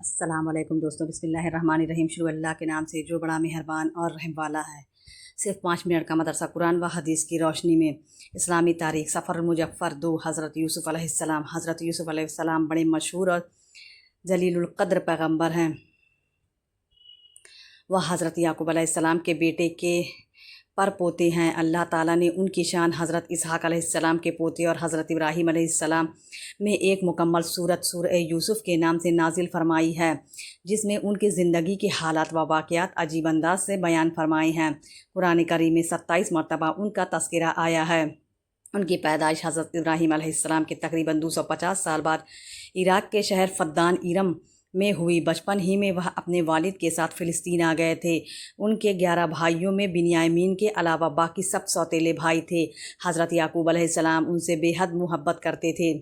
السلام علیکم دوستوں، بسم اللہ الرحمن الرحیم۔ شروع اللہ کے نام سے جو بڑا مہربان اور رحم والا ہے۔ صرف 5 منٹ کا مدرسہ قرآن و حدیث کی روشنی میں اسلامی تاریخ۔ سفر المظفر 2، حضرت یوسف علیہ السلام۔ حضرت یوسف علیہ السلام بڑے مشہور اور جلیل القدر پیغمبر ہیں۔ وہ حضرت یعقوب علیہ السلام کے بیٹے کے پر پوتے ہیں۔ اللہ تعالیٰ نے ان کی شان حضرت اسحاق علیہ السلام کے پوتے اور حضرت ابراہیم علیہ السلام میں ایک مکمل سورت سورہ یوسف کے نام سے نازل فرمائی ہے، جس میں ان کی زندگی کے حالات و واقعات عجیب انداز سے بیان فرمائے ہیں۔ قرآن کریم میں 27 مرتبہ ان کا تذکرہ آیا ہے۔ ان کی پیدائش حضرت ابراہیم علیہ السلام کے تقریباً 250 سال بعد عراق کے شہر فدان ارم میں ہوئی۔ بچپن ہی میں وہ اپنے والد کے ساتھ فلسطین آ گئے تھے۔ ان کے 11 بھائیوں میں بنیامین کے علاوہ باقی سب سوتیلے بھائی تھے۔ حضرت یعقوب علیہ السلام ان سے بے حد محبت کرتے تھے۔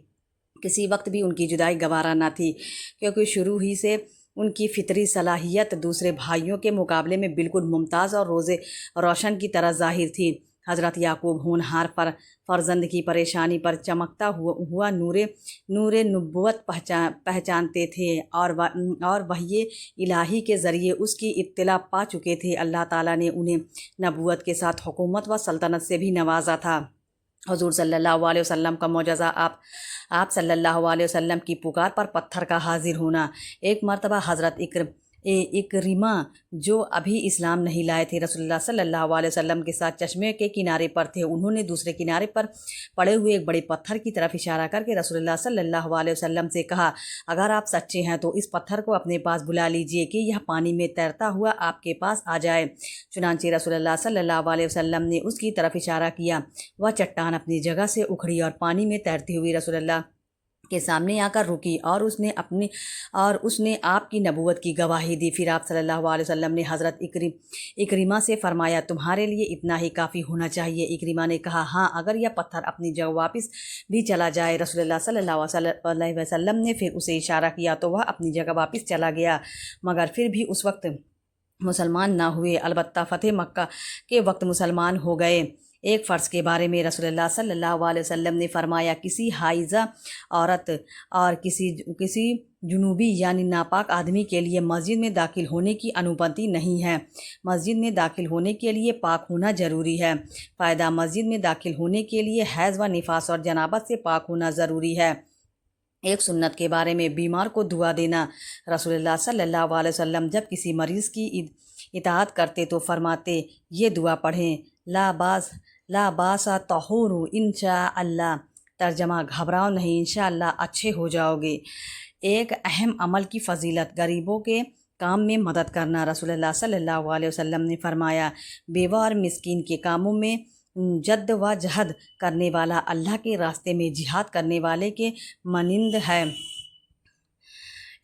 کسی وقت بھی ان کی جدائی گوارا نہ تھی، کیونکہ شروع ہی سے ان کی فطری صلاحیت دوسرے بھائیوں کے مقابلے میں بالکل ممتاز اور روزے روشن کی طرح ظاہر تھی۔ حضرت یعقوب ہونہار پر فرزند کی پریشانی پر چمکتا ہوا نور نبوت پہچانتے تھے اور وحی الہی کے ذریعے اس کی اطلاع پا چکے تھے۔ اللہ تعالیٰ نے انہیں نبوت کے ساتھ حکومت و سلطنت سے بھی نوازا تھا۔ حضور صلی اللہ علیہ وسلم کا معجزہ آپ صلی اللہ علیہ وسلم کی پکار پر پتھر کا حاضر ہونا۔ ایک مرتبہ حضرت اکرمہ جو ابھی اسلام نہیں لائے تھے، رسول اللہ صلی اللہ علیہ وسلم کے ساتھ چشمے کے کنارے پر تھے۔ انہوں نے دوسرے کنارے پر پڑے ہوئے ایک بڑے پتھر کی طرف اشارہ کر کے رسول اللہ صلی اللہ علیہ وسلم سے کہا، اگر آپ سچے ہیں تو اس پتھر کو اپنے پاس بلا لیجئے کہ یہ پانی میں تیرتا ہوا آپ کے پاس آ جائے۔ چنانچہ رسول اللہ صلی اللہ علیہ وسلم نے اس کی طرف اشارہ کیا۔ وہ چٹان اپنی جگہ سے اکھڑی اور پانی میں تیرتی ہوئی رسول اللہ کے سامنے آ کر رکی اور اس نے آپ کی نبوت کی گواہی دی۔ پھر آپ صلی اللہ علیہ وسلم نے حضرت اکرمہ سے فرمایا، تمہارے لیے اتنا ہی کافی ہونا چاہیے۔ اکرمہ نے کہا، ہاں، اگر یہ پتھر اپنی جگہ واپس بھی چلا جائے۔ رسول اللہ صلی اللہ علیہ وسلم نے پھر اسے اشارہ کیا تو وہ اپنی جگہ واپس چلا گیا، مگر پھر بھی اس وقت مسلمان نہ ہوئے، البتہ فتح مکہ کے وقت مسلمان ہو گئے۔ ایک فرض کے بارے میں رسول اللہ صلی اللہ علیہ وسلم نے فرمایا، کسی حائضہ عورت اور کسی جنوبی یعنی ناپاک آدمی کے لیے مسجد میں داخل ہونے کی انومتی نہیں ہے۔ مسجد میں داخل ہونے کے لیے پاک ہونا ضروری ہے۔ فائدہ: مسجد میں داخل ہونے کے لیے حیض و نفاس اور جنابت سے پاک ہونا ضروری ہے۔ ایک سنت کے بارے میں بیمار کو دعا دینا۔ رسول اللہ صلی اللہ علیہ وسلم جب کسی مریض کی اطاعت کرتے تو فرماتے، یہ دعا پڑھیں، لا باس طہور انشاء اللہ۔ ترجمہ: گھبراؤ نہیں، انشاءاللہ اچھے ہو جاؤ گے۔ ایک اہم عمل کی فضیلت: غریبوں کے کام میں مدد کرنا۔ رسول اللہ صلی اللہ علیہ وسلم نے فرمایا، بیوہ اور مسکین کے کاموں میں جد و جہد کرنے والا اللہ کے راستے میں جہاد کرنے والے کے مانند ہے۔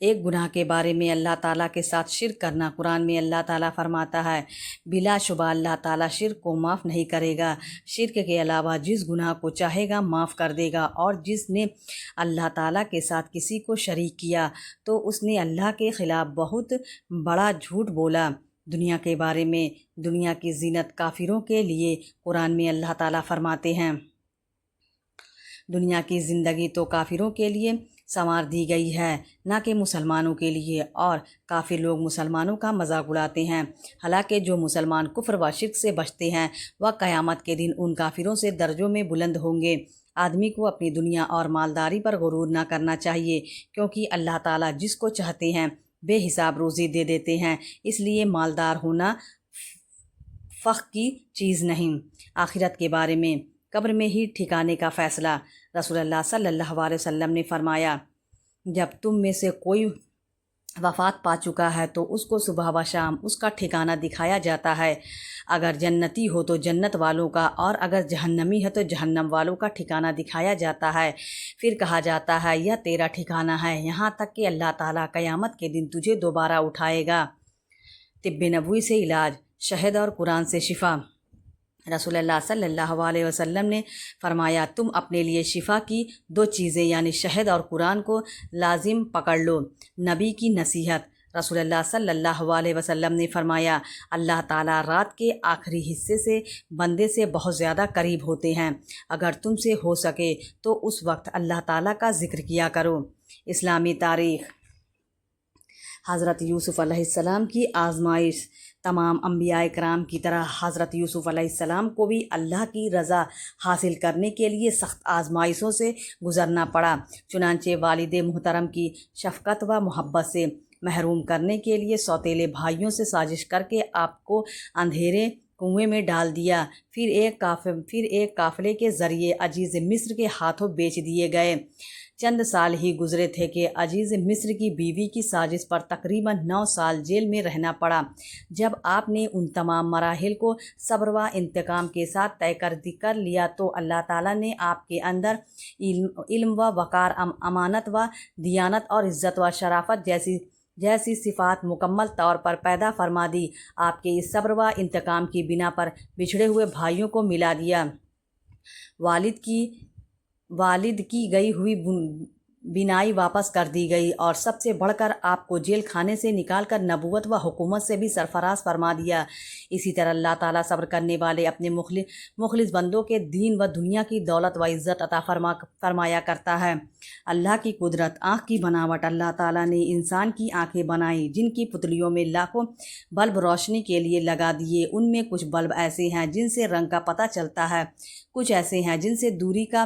ایک گناہ کے بارے میں اللہ تعالیٰ کے ساتھ شرک کرنا۔ قرآن میں اللہ تعالیٰ فرماتا ہے، بلا شبہ اللہ تعالیٰ شرک کو معاف نہیں کرے گا۔ شرک کے علاوہ جس گناہ کو چاہے گا معاف کر دے گا، اور جس نے اللہ تعالیٰ کے ساتھ کسی کو شریک کیا تو اس نے اللہ کے خلاف بہت بڑا جھوٹ بولا۔ دنیا کے بارے میں دنیا کی زینت کافروں کے لیے۔ قرآن میں اللہ تعالیٰ فرماتے ہیں، دنیا کی زندگی تو کافروں کے لیے سنوار دی گئی ہے، نہ کہ مسلمانوں کے لیے، اور کافر لوگ مسلمانوں کا مذاق اڑاتے ہیں۔ حالانکہ جو مسلمان کفر و شرک سے بچتے ہیں وہ قیامت کے دن ان کافروں سے درجوں میں بلند ہوں گے۔ آدمی کو اپنی دنیا اور مالداری پر غرور نہ کرنا چاہیے، کیونکہ اللہ تعالیٰ جس کو چاہتے ہیں بے حساب روزی دے دیتے ہیں، اس لیے مالدار ہونا فخر کی چیز نہیں۔ آخرت کے بارے میں قبر میں ہی ٹھکانے کا فیصلہ۔ رسول اللہ صلی اللہ علیہ وسلم نے فرمایا، جب تم میں سے کوئی وفات پا چکا ہے تو اس کو صبح و شام اس کا ٹھکانہ دکھایا جاتا ہے۔ اگر جنتی ہو تو جنت والوں کا، اور اگر جہنمی ہے تو جہنم والوں کا ٹھکانہ دکھایا جاتا ہے۔ پھر کہا جاتا ہے، یہ تیرا ٹھکانہ ہے، یہاں تک کہ اللہ تعالیٰ قیامت کے دن تجھے دوبارہ اٹھائے گا۔ طب نبوی سے علاج: شہد اور قرآن سے شفا۔ رسول اللہ صلی اللہ علیہ وسلم نے فرمایا، تم اپنے لیے شفا کی 2 چیزیں یعنی شہد اور قرآن کو لازم پکڑ لو۔ نبی کی نصیحت۔ رسول اللہ صلی اللہ علیہ وسلم نے فرمایا، اللہ تعالیٰ رات کے آخری حصے سے بندے سے بہت زیادہ قریب ہوتے ہیں۔ اگر تم سے ہو سکے تو اس وقت اللہ تعالیٰ کا ذکر کیا کرو۔ اسلامی تاریخ: حضرت یوسف علیہ السلام کی آزمائش تمام انبیاء کرام کی طرح حضرت یوسف علیہ السلام کو بھی اللہ کی رضا حاصل کرنے کے لیے سخت آزمائشوں سے گزرنا پڑا۔ چنانچہ والد محترم کی شفقت و محبت سے محروم کرنے کے لیے سوتیلے بھائیوں سے سازش کر کے آپ کو اندھیرے کنویں میں ڈال دیا، پھر ایک قافلے کے ذریعے عزیز مصر کے ہاتھوں بیچ دیے گئے۔ چند سال ہی گزرے تھے کہ عزیز مصر کی بیوی کی سازش پر تقریباً 9 سال جیل میں رہنا پڑا۔ جب آپ نے ان تمام مراحل کو صبر و انتقام کے ساتھ طے کر لیا تو اللہ تعالیٰ نے آپ کے اندر علم و وقار، امانت و دیانت اور عزت و شرافت جیسی صفات مکمل طور پر پیدا فرما دی۔ آپ کے اس صبر و انتقام کی بنا پر بچھڑے ہوئے بھائیوں کو ملا دیا۔ والد کی گئی ہوئی بینائی واپس کر دی گئی اور سب سے بڑھ کر آپ کو جیل خانے سے نکال کر نبوت و حکومت سے بھی سرفراز فرما دیا۔ اسی طرح اللہ تعالیٰ صبر کرنے والے اپنے مخلص بندوں کے دین و دنیا کی دولت و عزت عطا فرمایا کرتا ہے۔ اللہ کی قدرت، آنکھ کی بناوٹ۔ اللہ تعالیٰ نے انسان کی آنکھیں بنائیں جن کی پتلیوں میں لاکھوں بلب روشنی کے لیے لگا دیے۔ ان میں کچھ بلب ایسے ہیں جن سے رنگ کا پتہ چلتا ہے، کچھ ایسے ہیں جن سے دوری کا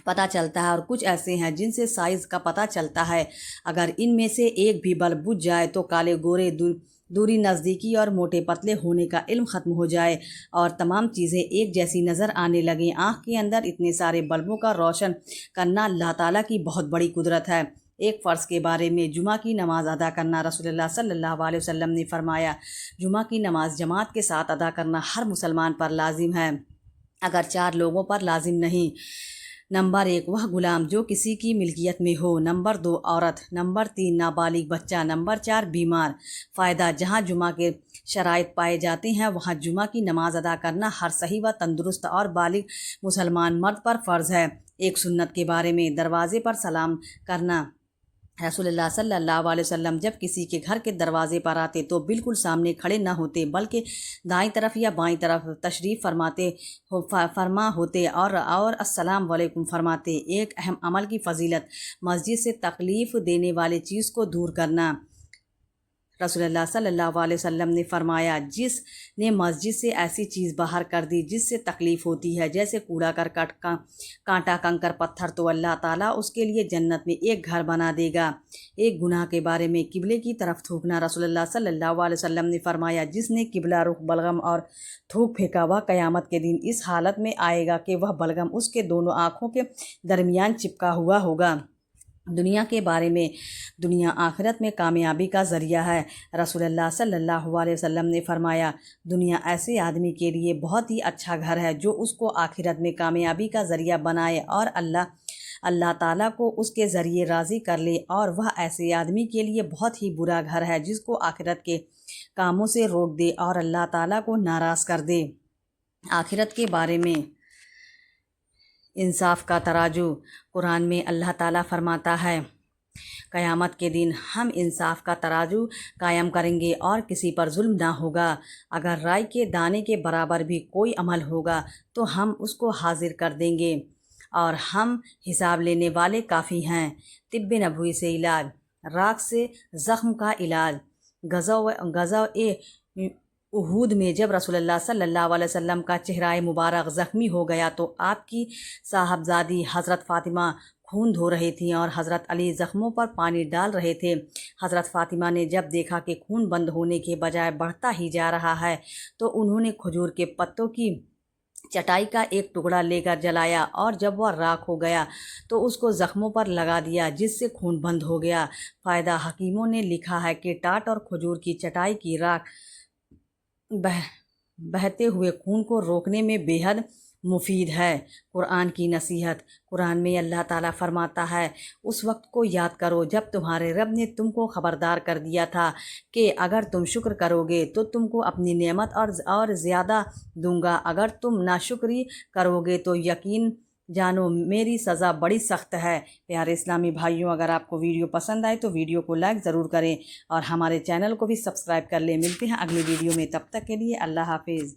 پتہ چلتا ہے اور کچھ ایسے ہیں جن سے سائز کا پتہ چلتا ہے۔ اگر ان میں سے ایک بھی بلب بجھ جائے تو کالے گورے، دوری، نزدیکی اور موٹے پتلے ہونے کا علم ختم ہو جائے اور تمام چیزیں ایک جیسی نظر آنے لگیں۔ آنکھ کے اندر اتنے سارے بلبوں کا روشن کرنا اللہ تعالیٰ کی بہت بڑی قدرت ہے۔ ایک فرض کے بارے میں جمعہ کی نماز ادا کرنا، رسول اللہ صلی اللہ علیہ وسلم نے فرمایا، جمعہ کی نماز جماعت کے ساتھ ادا کرنا ہر مسلمان پر لازم ہے، اگر 4 لوگوں پر لازم نہیں۔ نمبر 1 وہ غلام جو کسی کی ملکیت میں ہو، نمبر 2 عورت، نمبر 3 نابالغ بچہ، نمبر 4 بیمار۔ فائدہ: جہاں جمعہ کے شرائط پائے جاتے ہیں وہاں جمعہ کی نماز ادا کرنا ہر صحیح و تندرست اور بالغ مسلمان مرد پر فرض ہے۔ ایک سنت کے بارے میں دروازے پر سلام کرنا، رسول اللہ صلی اللہ علیہ وسلم جب کسی کے گھر کے دروازے پر آتے تو بالکل سامنے کھڑے نہ ہوتے بلکہ دائیں طرف یا بائیں طرف تشریف فرما ہوتے اور السلام علیکم فرماتے۔ ایک اہم عمل کی فضیلت: مسجد سے تکلیف دینے والی چیز کو دور کرنا۔ رسول اللہ صلی اللہ علیہ وسلم نے فرمایا، جس نے مسجد سے ایسی چیز باہر کر دی جس سے تکلیف ہوتی ہے، جیسے کوڑا کرکٹ، کانٹا، کنکر، پتھر، تو اللہ تعالیٰ اس کے لیے جنت میں ایک گھر بنا دے گا۔ ایک گناہ کے بارے میں قبلے کی طرف تھوکنا، رسول اللہ صلی اللہ علیہ وسلم نے فرمایا، جس نے قبلہ رخ بلغم اور تھوک پھینکا وہ قیامت کے دن اس حالت میں آئے گا کہ وہ بلغم اس کے دونوں آنکھوں کے درمیان چپکا ہوا ہوگا۔ دنیا کے بارے میں: دنیا آخرت میں کامیابی کا ذریعہ ہے۔ رسول اللہ صلی اللہ علیہ وسلم نے فرمایا، دنیا ایسے آدمی کے لیے بہت ہی اچھا گھر ہے جو اس کو آخرت میں کامیابی کا ذریعہ بنائے اور اللہ تعالیٰ کو اس کے ذریعے راضی کر لے، اور وہ ایسے آدمی کے لیے بہت ہی برا گھر ہے جس کو آخرت کے کاموں سے روک دے اور اللہ تعالیٰ کو ناراض کر دے۔ آخرت کے بارے میں انصاف کا ترازو: قرآن میں اللہ تعالیٰ فرماتا ہے، قیامت کے دن ہم انصاف کا ترازو قائم کریں گے اور کسی پر ظلم نہ ہوگا۔ اگر رائے کے دانے کے برابر بھی کوئی عمل ہوگا تو ہم اس کو حاضر کر دیں گے اور ہم حساب لینے والے کافی ہیں۔ طب نبوی سے علاج: راکھ سے زخم کا علاج۔ غزوہ احد میں جب رسول اللہ صلی اللہ علیہ وسلم کا چہرہ مبارک زخمی ہو گیا تو آپ کی صاحبزادی حضرت فاطمہ خون دھو رہی تھیں اور حضرت علی زخموں پر پانی ڈال رہے تھے۔ حضرت فاطمہ نے جب دیکھا کہ خون بند ہونے کے بجائے بڑھتا ہی جا رہا ہے تو انہوں نے کھجور کے پتوں کی چٹائی کا ایک ٹکڑا لے کر جلایا اور جب وہ راکھ ہو گیا تو اس کو زخموں پر لگا دیا جس سے خون بند ہو گیا۔ فائدہ: حکیموں نے لکھا ہے کہ ٹاٹ اور کھجور کی چٹائی کی راکھ بہتے ہوئے خون کو روکنے میں بے حد مفید ہے۔ قرآن کی نصیحت: قرآن میں اللہ تعالیٰ فرماتا ہے، اس وقت کو یاد کرو جب تمہارے رب نے تم کو خبردار کر دیا تھا کہ اگر تم شکر کرو گے تو تم کو اپنی نعمت اور زیادہ دوں گا، اگر تم ناشکری کرو گے تو یقین جانو میری سزا بڑی سخت ہے۔ پیارے اسلامی بھائیوں، اگر آپ کو ویڈیو پسند آئے تو ویڈیو کو لائک ضرور کریں اور ہمارے چینل کو بھی سبسکرائب کر لیں۔ ملتے ہیں اگلی ویڈیو میں، تب تک کے لیے اللہ حافظ۔